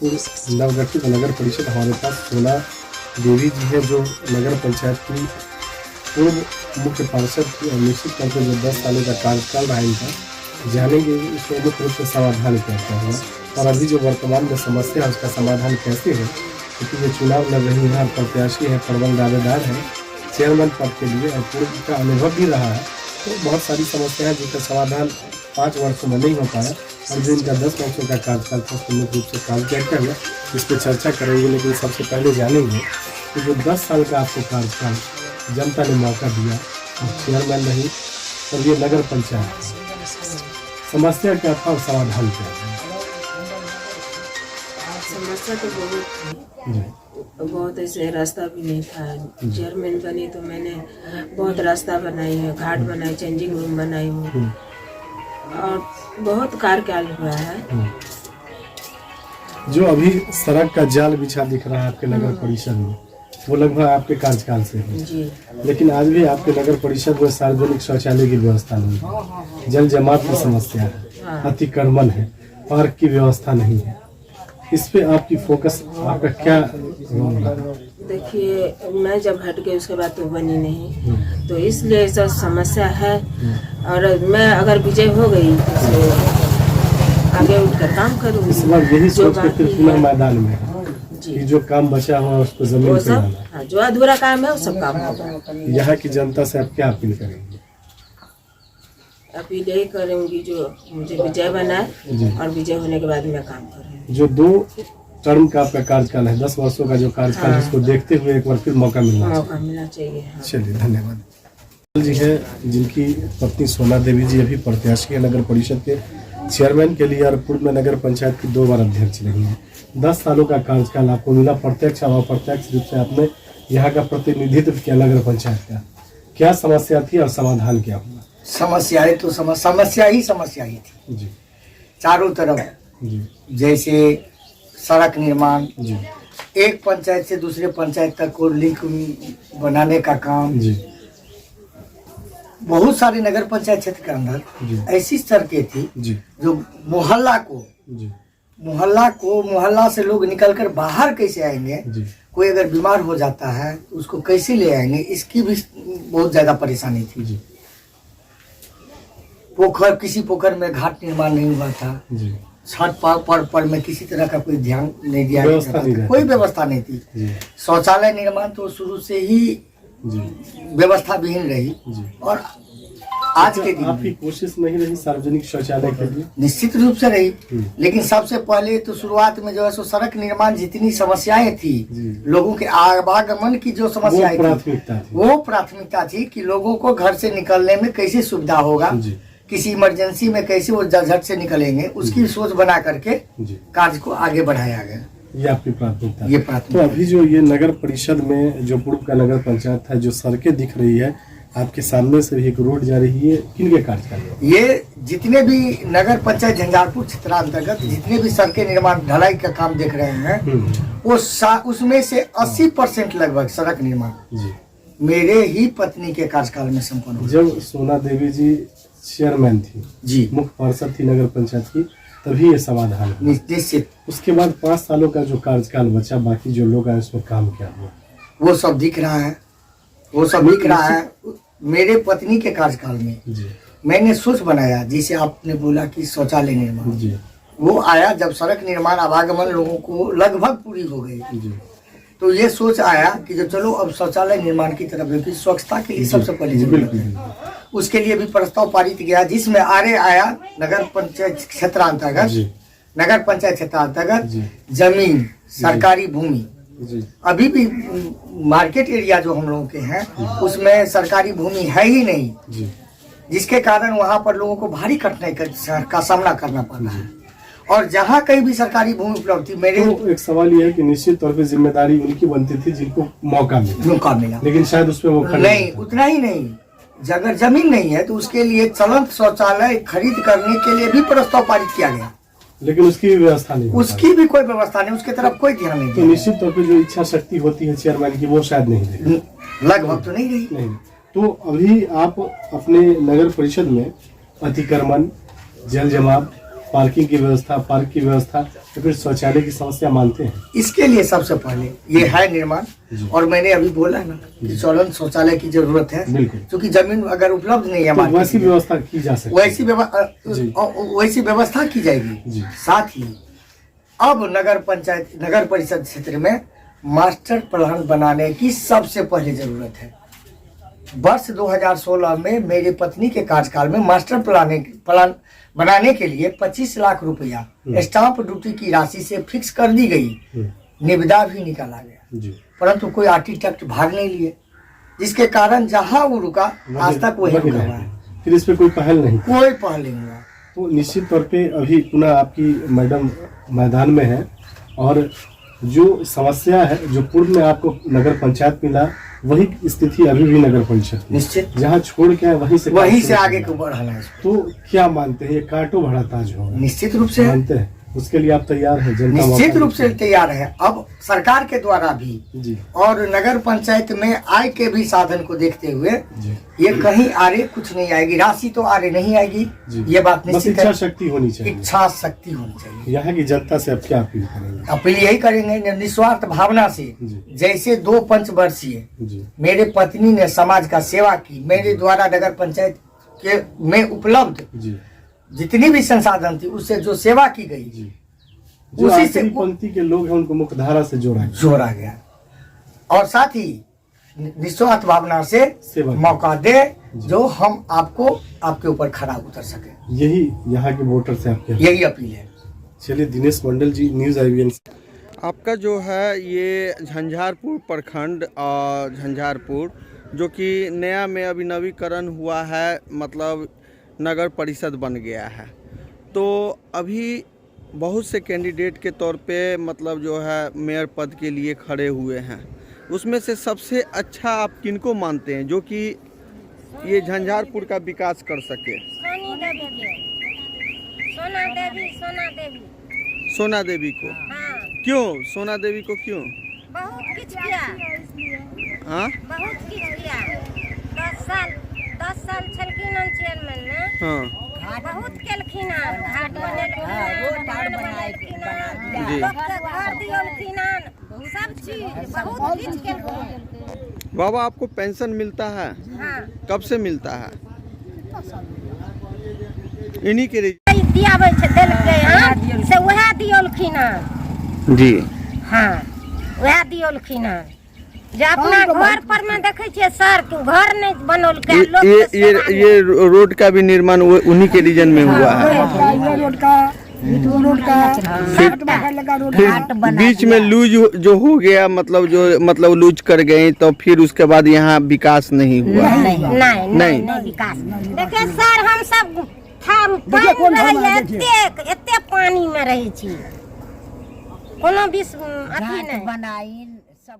नवगठित नगर परिषद हमारे पास सोना देवी जी है, जो नगर पंचायत की पूर्व मुख्य पार्षद थी और निश्चित तौर पर जो 10 सालों का कार्यकाल रहा इनका, जानेंगे इसमें मुख्य रूप से समाधान कैसे हुआ और अभी जो वर्तमान में समस्या है उसका समाधान कैसे है, क्योंकि ये चुनाव लड़ रही है, प्रत्याशी है, प्रबल दावेदार है चेयरमैन पद के लिए और पूर्व का अनुभव भी रहा है। तो बहुत सारी समस्याएं जिनका समाधान 5 वर्षों में नहीं हो पाया और जो इनका 10 वर्षों का कार्यकाल था उसको मुख्य रूप से काम क्या हुआ, इस पर चर्चा करेंगे। लेकिन सबसे पहले जानेंगे कि जो 10 साल का आपको कार्यकाल जनता ने मौका दिया और चेयरमैन रही और ये नगर पंचायत, समस्या क्या था और समाधान क्या था? समस्या तो बहुत ऐसे रास्ता भी नहीं था। चेयरमैन बनी तो मैंने बहुत रास्ता बनाई है, घाट बनाई, चेंजिंग रूम बनाई हूँ और बहुत कार्यकाल हुआ है। जो अभी सड़क का जाल बिछा दिख रहा है आपके नगर परिषद में, वो लगभग आपके कार्यकाल से है जी। लेकिन आज भी आपके नगर परिषद में सार्वजनिक शौचालय की व्यवस्था नहीं है, जल जमाव की समस्या है, अतिक्रमण है, पार्क की व्यवस्था नहीं है। इस पे आपकी फोकस, आपका क्या रोल है? देखिए, मैं जब हट गई उसके बाद तो बनी नहीं, तो इसलिए सब समस्या है। और मैं अगर विजय हो गई तो आगे उठकर काम करूँगी। इस बार यही सोच के फिर पुनः मैदान में कि जो काम बचा हुआ उसको जमीन पे लाना, जो अधूरा काम है वो सब काम होगा। यहाँ की जनता से आप क्या अपील करेंगे? अपील यही करूँगी जो मुझे विजय बनाए और विजय होने के बाद मैं काम करूँगी। जो 2 टर्म का आपका कार्यकाल है, 10 वर्षों का जो कार्यकाल है, उसको देखते हुए एक बार फिर मौका मिलना चाहिए। चलिए, धन्यवाद। जी है जिनकी पत्नी सोना देवी जी अभी प्रत्याशी है नगर परिषद के चेयरमैन के लिए और पूर्व में नगर पंचायत की 2 बार अध्यक्ष रही है। 10 सालों का कार्यकाल आपको मिला, प्रत्यक्ष और अप्रत्यक्ष रूप से आपने यहाँ का प्रतिनिधित्व किया नगर पंचायत का। क्या समस्या थी और समाधान क्या हुआ? समस्याएं तो समस्या ही थी जी, चारों तरफ जी, जैसे सड़क निर्माण, जी, एक पंचायत से दूसरे पंचायत तक को लिंक बनाने का काम, जी, बहुत सारे नगर पंचायत क्षेत्र के अंदर ऐसी सड़कें थी जी, जो मोहल्ला से लोग निकलकर बाहर कैसे आएंगे, जी, कोई अगर बीमार हो जाता है तो उसको कैसे ले आएंगे, इसकी भी बहुत ज्यादा परेशानी थी। जी, किसी पोखर में घाट निर्माण नहीं हुआ था, जी, छठ पर में किसी तरह का कोई ध्यान नहीं दिया व्यवस्था गया था, कोई व्यवस्था नहीं थी। शौचालय निर्माण तो शुरू से ही व्यवस्था विहीन रही और आज के दिन आपकी कोशिश नहीं रही सार्वजनिक शौचालय के लिए? निश्चित रूप से रही, लेकिन सबसे पहले तो शुरुआत में जो है सो सड़क निर्माण जितनी समस्याएं थी, लोगों के आवागमन की जो समस्याएं थी, वो प्राथमिकता थी कि लोगों को घर से निकलने में कैसे सुविधा होगा, किसी इमरजेंसी में कैसे वो झट से निकलेंगे, उसकी सोच बना करके कार्य को आगे बढ़ाया गया। ये आपकी प्राथमिकता? ये प्राथमिकता। तो अभी जो ये नगर परिषद में जो पूर्व का नगर पंचायत था, जो सड़कें दिख रही है आपके सामने से भी एक रोड जा रही है, किनके कार्यकाल? ये जितने भी नगर पंचायत झंझारपुर क्षेत्रांतर्गत जितने भी सड़कें निर्माण ढलाई का काम देख रहे हैं, वो उसमें से 80% लगभग सड़क निर्माण मेरे ही पत्नी के कार्यकाल में संपन्न हुआ। जब सोना देवी जी चेयरमैन थी, जी, मुख्य पार्षद थी नगर पंचायत की, तभी ये समाधान हुआ। निश्चित। उसके बाद 5 सालों का जो कार्यकाल बचा, बाकी जो लोग आए उसमें काम क्या हुआ? वो सब दिख रहा है, मेरे पत्नी के कार्यकाल में मैंने सोच बनाया, जिसे आपने बोला कि शौचालय निर्माण, वो आया जब सड़क निर्माण आवागमन लोगों को लगभग पूरी हो गई, तो ये सोच आया कि जो चलो अब शौचालय निर्माण की तरफ, क्योंकि स्वच्छता के लिए सबसे पहले जरूरत है, उसके लिए भी प्रस्ताव पारित गया, जिसमें आया नगर पंचायत क्षेत्रांतर्गत जमीन, सरकारी भूमि। अभी भी मार्केट एरिया जो हम लोगों के हैं उसमें सरकारी भूमि है ही नहीं, जिसके कारण वहाँ पर लोगों को भारी कठिनाई का सामना करना पड़ता है। और जहाँ कहीं भी सरकारी भूमि उपलब्ध थी, मेरे तो एक सवाल ये है कि निश्चित तौर पे जिम्मेदारी उनकी बनती थी जिनको मौका मिला, लेकिन शायद उसमें वो नहीं, उतना ही नहीं, अगर जमीन नहीं है तो उसके लिए चलंत शौचालय खरीद करने के लिए भी प्रस्ताव पारित किया गया, लेकिन उसकी भी व्यवस्था नहीं, उसकी भी कोई व्यवस्था नहीं, उसके तरफ कोई ध्यान नहीं। तो निश्चित तौर पे जो इच्छा शक्ति होती है चेयरमैन की, वो शायद नहीं रही, लगभग तो नहीं रही। तो अभी आप अपने नगर परिषद में अतिक्रमण, जल जमाव, पार्किंग की व्यवस्था, पार्क की व्यवस्था तो फिर शौचालय की समस्या मानते हैं? इसके लिए सबसे पहले ये है निर्माण, और मैंने अभी बोला ना कि ज्वलन शौचालय की जरूरत है, बिल्कुल। क्योंकि जमीन अगर उपलब्ध नहीं है तो मार्केट वैसी में, व्यवस्था की जा सकती है। वैसी व्यवस्था की जाएगी। साथ ही अब नगर परिषद क्षेत्र में मास्टर प्लान बनाने की सबसे पहले जरूरत है। वर्ष 2016 में मेरी पत्नी के कार्यकाल में मास्टर प्लान बनाने के लिए 25 लाख रुपया स्टाम्प ड्यूटी की राशि से फिक्स कर दी गई। निविदा भी निकाला गया, परंतु कोई आर्किटेक्ट भाग नहीं लिए, जिसके कारण जहां वो रुका आज तक वही रुका हुआ है। फिर इस पे कोई पहल नहीं? कोई पहल नहीं हुआ। तो निश्चित तौर पे अभी पुनः आपकी मैडम मैदान में है, और जो समस्या है, जो पूर्व में आपको नगर पंचायत मिला, वही स्थिति अभी भी नगर परिषद निश्चित जहाँ छोड़ के वहीं से आगे को बढ़ाना है। तो क्या मानते हैं, ये काटो भरा ताज होगा? निश्चित रूप से मानते हैं, उसके लिए आप तैयार हैं? जनता निश्चित रूप से तैयार है। अब सरकार के द्वारा भी जी, और नगर पंचायत में आय के भी साधन को देखते हुए जी, ये कहीं आरे कुछ नहीं आएगी, राशि तो आरे नहीं आएगी, ये बात निश्चित है। इच्छा शक्ति होनी चाहिए, इच्छा शक्ति होनी चाहिए। यहाँ की जनता से अब क्या अपील करेंगे? अपील यही करेंगे निस्वार्थ भावना से, जैसे 2 पंचवर्षीय मेरे पत्नी ने समाज का सेवा की, मेरे द्वारा नगर पंचायत के में उपलब्ध जितनी भी संसाधन थी उससे जो सेवा की गई, उसी से पंक्ति के लोग हैं उनको मुख्यधारा से जोड़ा गया, और साथ ही निस्वार्थ भावना से मौका दे जो हम आपके ऊपर खड़ा उतर सके। यही यहाँ के वोटर से आपके यही अपील है। चलिए, दिनेश मंडल जी, न्यूज़ IVN। आपका जो है ये झंझारपुर प्रखंड और झंझारपुर जो कि नया में अभी नवीकरण हुआ है, मतलब नगर परिषद बन गया है। तो अभी बहुत से कैंडिडेट के तौर पे मतलब जो है मेयर पद के लिए खड़े हुए हैं। उसमें से सबसे अच्छा आप किनको मानते हैं जो कि ये झंझारपुर का विकास कर सके? सोना देवी को। हाँ। क्यों सोना देवी को क्यों? बहुत कुछ किया। हाँ, बहुत कुछ किया। 10 साल छलखिन चेयरमैन ने। हाँ, बहुत केलखिन, घाट बनलखिन, जी, घर दियलखिन, सब चीज बहुत कुछ केलखिन। बाबा आपको पेंशन मिलता है? हाँ। कब से मिलता है? इन्हीं के दियाबै छै देलकै हन से वह दियलखिन। जी हाँ, वह दियलखिन। जे अपना घर पर में देखे छियै सर घर नहीं बनल के लोग ये रोड का भी निर्माण उन्हीं के रीजन में हुआ है। फिर बीच में लूज जो हो गया, मतलब लूज कर गए, तो फिर उसके बाद यहाँ विकास नहीं हुआ। नहीं विकास। देखिए सर, हम सब एते पानी में रहे छी, कोनो भी अथी नहीं बनाई सब।